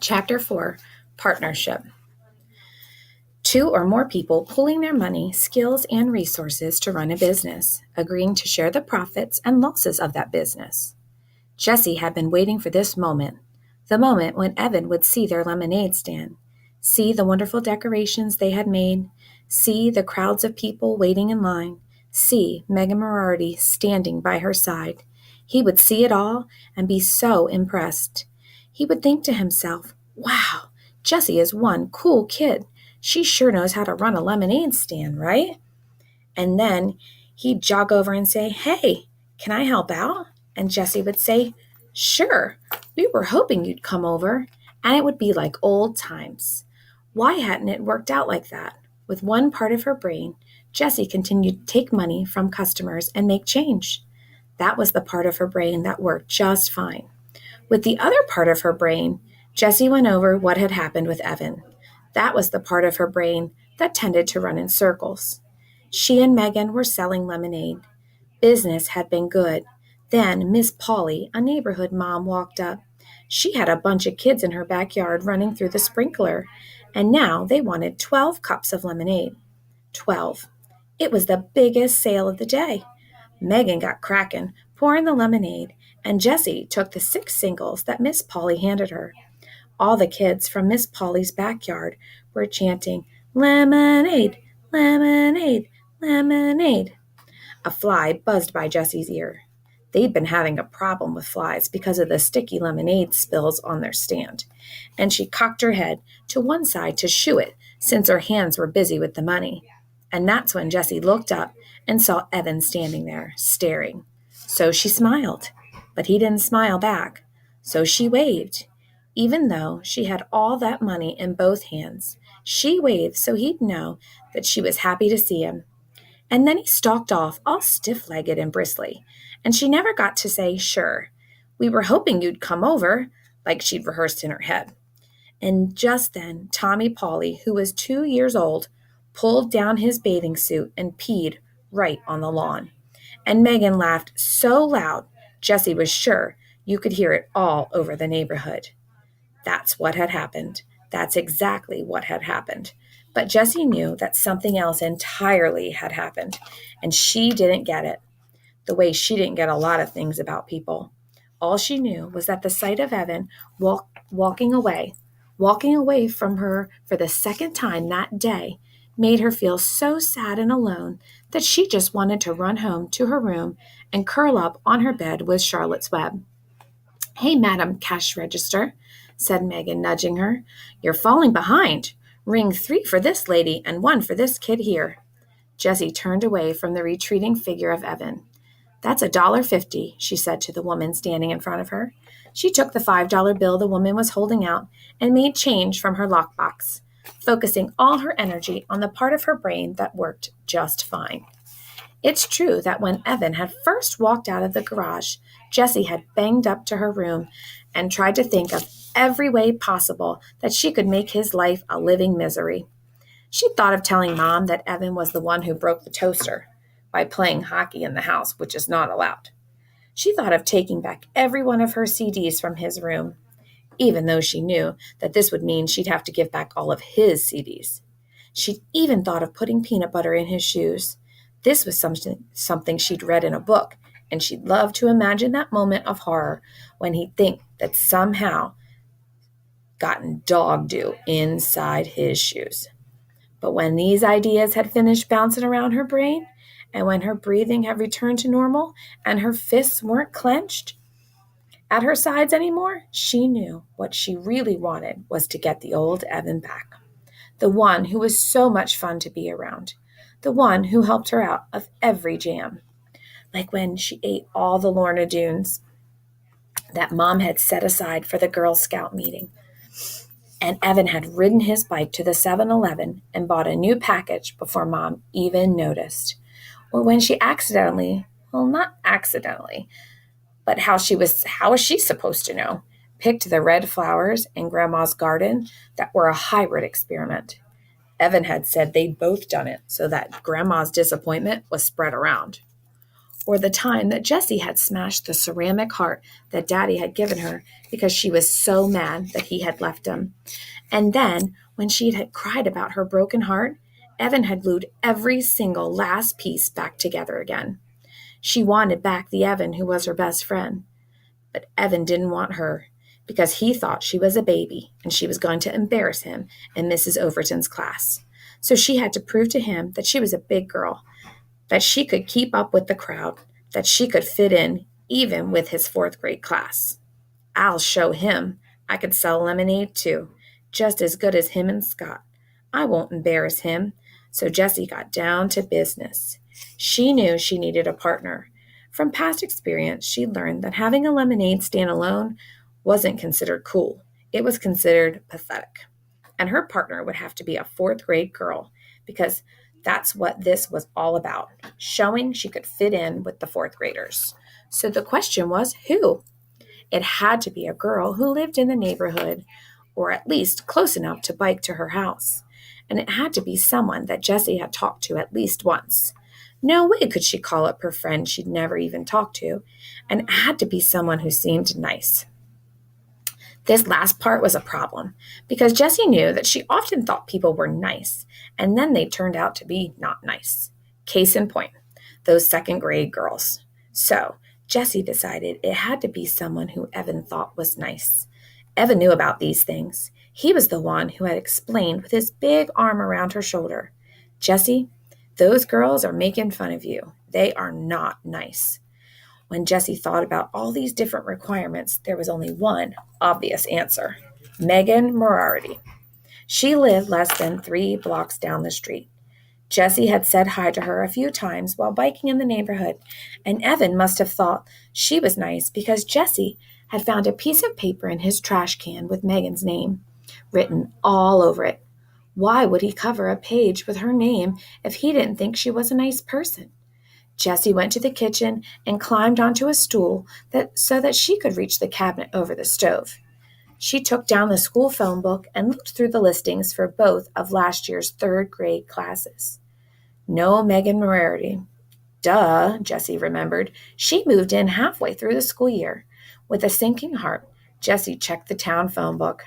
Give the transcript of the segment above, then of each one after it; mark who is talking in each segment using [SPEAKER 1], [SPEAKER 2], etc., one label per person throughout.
[SPEAKER 1] Chapter 4, Partnership. Two or more people pooling their money, skills, and resources to run a business, agreeing to share the profits and losses of that business. Jesse had been waiting for this moment, the moment when Evan would see their lemonade stand, see the wonderful decorations they had made, see the crowds of people waiting in line, see Megan Moriarty standing by her side. He would see it all and be so impressed. He would think to himself, wow, Jessie is one cool kid. She sure knows how to run a lemonade stand, right? And then he'd jog over and say, hey, can I help out? And Jessie would say, sure, we were hoping you'd come over. And it would be like old times. Why hadn't it worked out like that? With one part of her brain, Jessie continued to take money from customers and make change. That was the part of her brain that worked just fine. With the other part of her brain, Jessie went over what had happened with Evan. That was the part of her brain that tended to run in circles. She and Megan were selling lemonade. Business had been good. Then Miss Polly, a neighborhood mom, walked up. She had a bunch of kids in her backyard running through the sprinkler, and now they wanted 12 cups of lemonade. 12. It was the biggest sale of the day. Megan got cracking, pouring the lemonade, and Jessie took the 6 singles that Miss Polly handed her. All the kids from Miss Polly's backyard were chanting, lemonade, lemonade, lemonade. A fly buzzed by Jessie's ear. They'd been having a problem with flies because of the sticky lemonade spills on their stand, and she cocked her head to one side to shoo it since her hands were busy with the money. And that's when Jessie looked up and saw Evan standing there, staring. So she smiled, but he didn't smile back. So she waved. Even though she had all that money in both hands, she waved so he'd know that she was happy to see him. And then he stalked off, all stiff-legged and bristly, and she never got to say, sure. We were hoping you'd come over, like she'd rehearsed in her head. And just then, Tommy Polly, who was 2 years old, pulled down his bathing suit and peed right on the lawn. And Megan laughed so loud, Jessie was sure you could hear it all over the neighborhood. That's what had happened. That's exactly what had happened. But Jessie knew that something else entirely had happened, and she didn't get it, the way she didn't get a lot of things about people. All she knew was that the sight of Evan walking away from her for the second time that day, made her feel so sad and alone that she just wanted to run home to her room and curl up on her bed with Charlotte's Web. Hey, Madam Cash Register, said Megan, nudging her. You're falling behind. Ring 3 for this lady and 1 for this kid here. Jessie turned away from the retreating figure of Evan. That's $1.50, she said to the woman standing in front of her. She took the $5 bill the woman was holding out and made change from her lockbox, focusing all her energy on the part of her brain that worked just fine. It's true that when Evan had first walked out of the garage, Jessie had banged up to her room and tried to think of every way possible that she could make his life a living misery. She thought of telling Mom that Evan was the one who broke the toaster by playing hockey in the house, which is not allowed. She thought of taking back every one of her CDs from his room, even though she knew that this would mean she'd have to give back all of his CDs. She'd even thought of putting peanut butter in his shoes. This was something she'd read in a book, and she'd love to imagine that moment of horror when he'd think that somehow gotten dog dew inside his shoes. But when these ideas had finished bouncing around her brain, and when her breathing had returned to normal, and her fists weren't clenched at her sides anymore, she knew what she really wanted was to get the old Evan back. The one who was so much fun to be around. The one who helped her out of every jam. Like when she ate all the Lorna Doones that Mom had set aside for the Girl Scout meeting. And Evan had ridden his bike to the 7-Eleven and bought a new package before Mom even noticed. Or when she not accidentally, but how was she supposed to know, picked the red flowers in Grandma's garden that were a hybrid experiment. Evan had said they'd both done it so that Grandma's disappointment was spread around. or the time that Jessie had smashed the ceramic heart that Daddy had given her because she was so mad that he had left him. And then, when she had cried about her broken heart, Evan had glued every single last piece back together again. She wanted back the Evan who was her best friend. But Evan didn't want her because he thought she was a baby and she was going to embarrass him in Mrs. Overton's class. So she had to prove to him that she was a big girl, that she could keep up with the crowd, that she could fit in even with his fourth grade class. I'll show him I could sell lemonade too, just as good as him and Scott. I won't embarrass him. So Jessie got down to business. She knew she needed a partner. From past experience, she learned that having a lemonade stand alone wasn't considered cool. It was considered pathetic. And her partner would have to be a fourth grade girl because that's what this was all about, showing she could fit in with the fourth graders. So the question was, who? It had to be a girl who lived in the neighborhood, or at least close enough to bike to her house. And it had to be someone that Jessie had talked to at least once. No way could she call up her friend she'd never even talked to, and it had to be someone who seemed nice. This last part was a problem because Jessie knew that she often thought people were nice, and then they turned out to be not nice. Case in point, those second grade girls. So Jessie decided it had to be someone who Evan thought was nice. Evan knew about these things. He was the one who had explained with his big arm around her shoulder, Jessie, those girls are making fun of you. They are not nice. When Jessie thought about all these different requirements, there was only one obvious answer: Megan Moriarty. She lived less than 3 blocks down the street. Jessie had said hi to her a few times while biking in the neighborhood, and Evan must have thought she was nice because Jessie had found a piece of paper in his trash can with Megan's name written all over it. Why would he cover a page with her name if he didn't think she was a nice person? Jessie went to the kitchen and climbed onto a stool so that she could reach the cabinet over the stove. She took down the school phone book and looked through the listings for both of last year's third grade classes. No Megan Moriarty. Duh, Jessie remembered. She moved in halfway through the school year. With a sinking heart, Jessie checked the town phone book.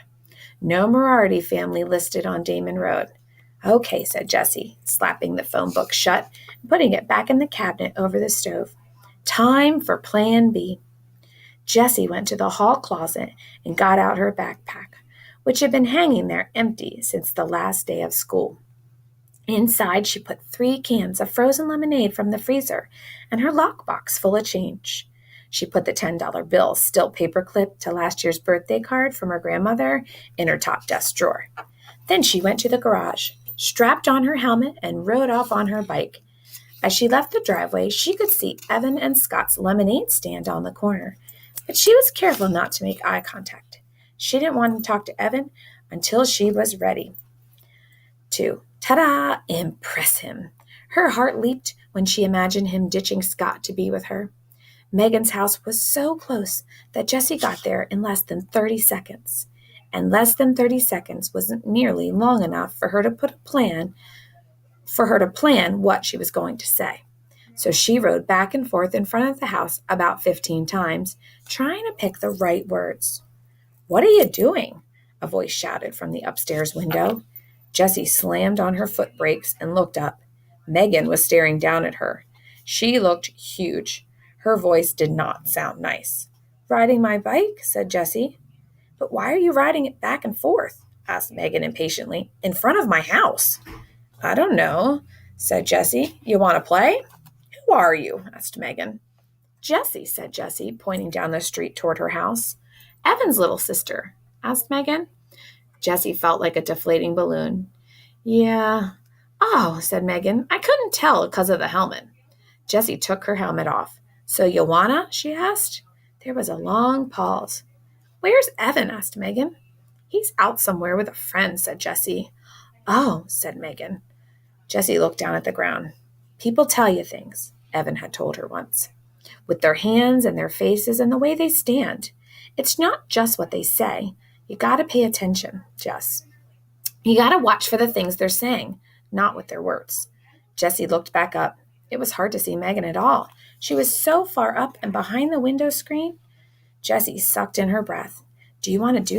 [SPEAKER 1] No Moriarty family listed on Damon Road. Okay, said Jessie, slapping the phone book shut and putting it back in the cabinet over the stove. Time for Plan B. Jessie went to the hall closet and got out her backpack, which had been hanging there empty since the last day of school. Inside, she put 3 cans of frozen lemonade from the freezer and her lockbox full of change. She put the $10 bill, still paper-clipped to last year's birthday card from her grandmother, in her top desk drawer. Then she went to the garage, strapped on her helmet, and rode off on her bike. As she left the driveway, she could see Evan and Scott's lemonade stand on the corner, but she was careful not to make eye contact. She didn't want to talk to Evan until she was ready to, ta-da, impress him. Her heart leaped when she imagined him ditching Scott to be with her. Megan's house was so close that Jessie got there in less than 30 seconds. And less than 30 seconds wasn't nearly long enough for her to plan what she was going to say. So she rode back and forth in front of the house about 15 times, trying to pick the right words. "What are you doing?" a voice shouted from the upstairs window. Jessie slammed on her foot brakes and looked up. Megan was staring down at her. She looked huge. Her voice did not sound nice. "Riding my bike?" said Jessie. "But why are you riding it back and forth?" asked Megan impatiently. "In front of my house." "I don't know," said Jessie. "You want to play?" "Who are you?" asked Megan. "Jessie," said Jessie, pointing down the street toward her house. "Evan's little sister," asked Megan. Jessie felt like a deflating balloon. "Yeah." "Oh," said Megan. "I couldn't tell because of the helmet." Jessie took her helmet off. "So you wanna?" she asked. There was a long pause. "Where's Evan?" asked Megan. "He's out somewhere with a friend," said Jessie. "Oh," said Megan. Jessie looked down at the ground. "People tell you things," Evan had told her once, "with their hands and their faces and the way they stand. It's not just what they say. You gotta pay attention, Jess. You gotta watch for the things they're saying, not with their words." Jessie looked back up. It was hard to see Megan at all. She was so far up and behind the window screen. Jessie sucked in her breath. Do you want to do